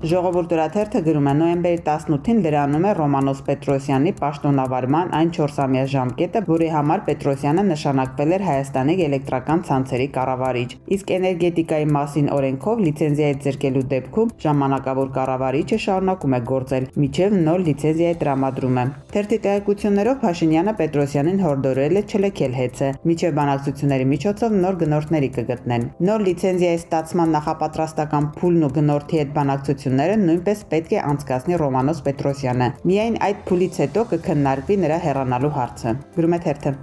Ժողովուրդ օրաթերթը գրում է նոյեմբերի 18-ին լրանում է Ռոմանոս Պետրոսյանի պաշտոնավարման այն 4-ամյա ժամկետը, որի համար Պետրոսյանը նշանակվել էր Հայաստանի էլեկտրական ցանցերի կառավարիչ, իսկ էներգետիկայի մասին օրենքով լիցենզիայի ձեռքելու դեպքում ժամանակավոր կառավարիչը շարունակում է գործել մինչև նոր լիցենզիայի տրամադրումը։ Թերթի տեղեկություններով Փաշինյանը Պետրոսյանին հորդորել է չլքել հեծը, մինչև բանակցությունների միջոցով նոր գնորդների կգտնեն։ Նոր լիցենզիայի ստացման նախապատրաստական փուլն ու գնորդի հետ բանակցությունները նույնպես պետք է անցկացնի Ռոմանոս Պետրոսյանը։ Միայն այդ փուլից հետո կքննարկվի նրա հեռանալու հարցը։ Գրում է թերթը։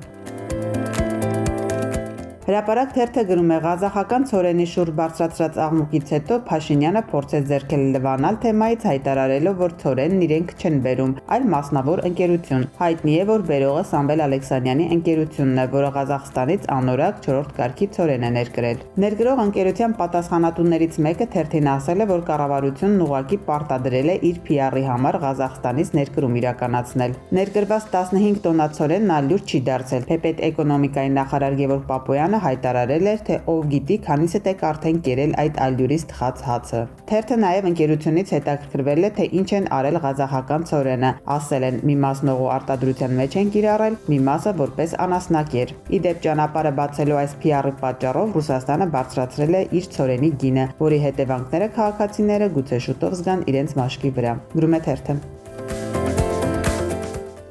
Հրապարակ թերթը գրում է ղազախական ցորենի շուրջ բարձրացրած աղմուկից հետո Փաշինյանը փորձեց ձեռքել լվանալ թեմայից հայտարարելով, որ ցորենն իրենք չեն բերում, այլ մասնավոր ընկերություն։ Հայտնի է, որ բերողը Սամվել Ալեքսանյանի ընկերությունն է, որը Ղազախստանից անորակ 4-րդ կարգի ցորեն է ներկրել։ Ներկրող ընկերության պատասխանատուներից մեկը թերթին ասել է, որ կառավարությունն ուղղակի պարտադրել է իր PR-ի համար Ղազախստանից ներկրում իրականացնել։ Ներկրված 15 տոննա ցորենն ալյուր չի դարձել։ Թեպետ էկոնոմիկայի նախարար Գևորգ Պապոյանը հայտարարել էր, թե ով գիտի, քանիսդ եք արդեն կերել այդ ալյուրից թխած հացը։ Թերթը նաև ընկերությունից հետաքրքրվել է, թե ինչ են արել ղազախական ցորենը, ասել են՝ մի մասն օղու արտադրության մեջ են կիրառել, մի մասը որպես անասնակեր։ Իդեպ ճանապարհը բացելու այս PR-ի պատճառով Ռուսաստանը բարձրացրել է իր ցորենի գինը, որի հետևանքները քաղաքացիները գուցե շուտով զգան իրենց մաշկի վրա։ Գրում է թերթը։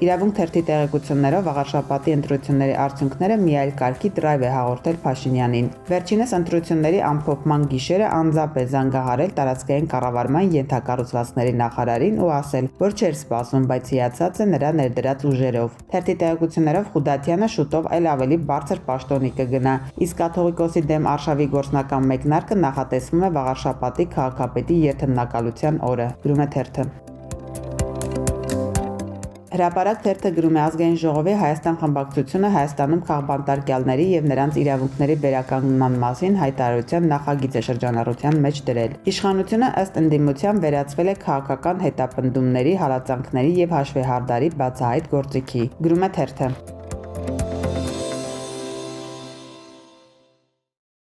Իրավունք թերթի տեղեկություններով Աղարշապատի ընտրությունների արդյունքները մի այլ կարգի դրայվ է հաղորդել Փաշինյանին։ Վերջինս ընտրությունների ամփոփման գիշերը անձամբ է զանգահարել տարածքային կառավարման ենթակառուցվածքների նախարարին ու ասել, որ չէր սպասում, բայց հիացած է նրա ներդրած ուժերով։ Թերթի տեղեկություններով Խուդատյանը շուտով այլ ավելի բարձր պաշտոնի կգնա, իսկ կաթողիկոսի դեմ արշավի գործնական մեկնարկը նախատեսվում է Աղարշապատի քաղաքապետի երթնակալության օրը։ Գրում է թերթը։ Հրապարակ թերթը գրում է ազգային ժողովի Հայաստան խմբակցությունը Հայաստանում քաղբանտարկյալների եւ նրանց իրավունքների վերականգնման մասին հայտարարության նախագիծ է շրջանառության մեջ դրել։ Իշխանությունը ըստ ընդդիմության վերածվել է քաղաքական հետապնդումների, հալածանքների եւ հաշվեհարդարի բացահայտ գործիքի։ Գրում է թերթը։